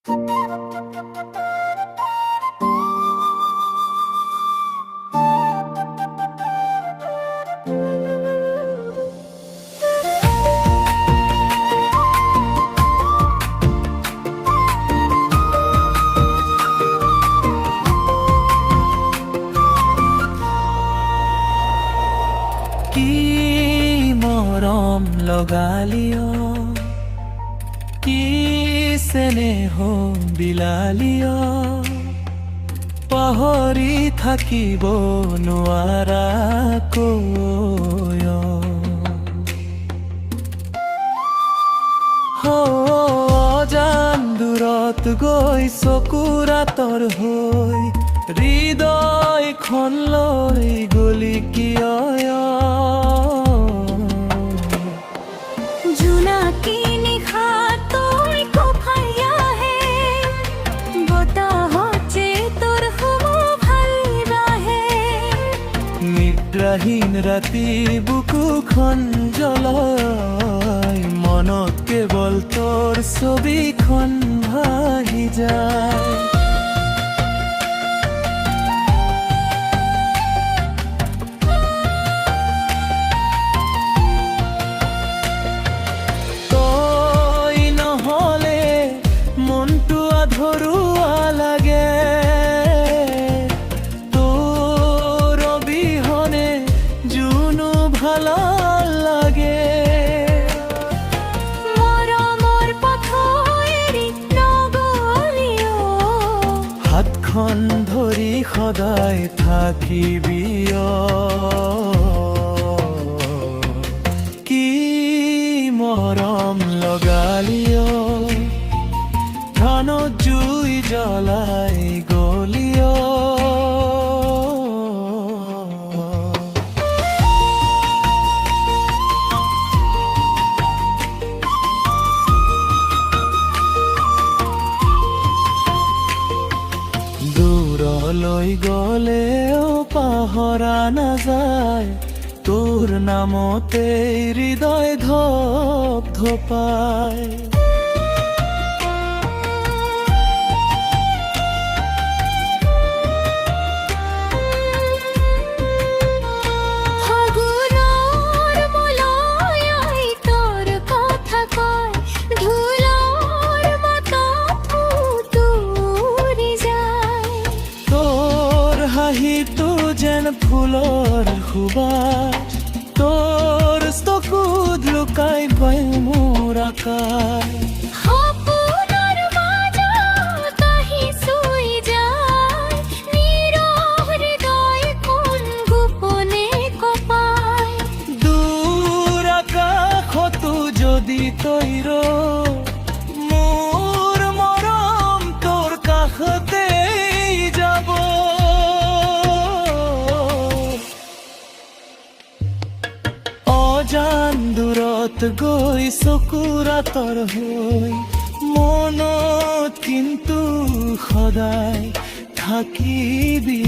কি মৰম লগালিয়, কি স্নেহ বিলালিয়, পাহৰি থাকিব নোৱাৰাকৈ। অজান দূৰত গৈ চকুৰ আঁতৰ হৈ হৃদয়খন লৈ গলি কিয়? জোনাকী নিশা তোৰ কঁপাই আহে, বতাহত যে তোৰ শুব ভাল বাহে। নিদ্ৰাহীন ৰাতি বুকুখন জ্বলাই, মনত কেৱল তোৰ ছবিখন ভাহি যায়। ধৰুৱা লাগে, তোৰ অবিহনে জোনো ভাল লাগে। মৰমৰ পথ এৰি নগলিও, হাতখন ধৰি সদায় থাকিবি। কি মৰম লগালিয়, ধানত জুই জ্বলাই গলিয়। দূৰলৈ গলেও পাহৰা নাযায়, তোৰ নামতে হৃদয় ধপ ধপায়। হাঁহিটো যেন ফুলৰ সুবাস, তোৰ চকুত লুকাই গৈ মোৰ আকাশ। সপোনৰ মাজত আহি চুই যায়, নীৰৱ হৃদয়খন গোপনে কঁপায়। দূৰ আকাশতো যদি তই মোৰ মৰম তোৰ কাষতে যাব। অজান দূৰত গৈ চকুৰ আঁতৰ হৈ, মনত কিন্তু সদায় থাকিবি।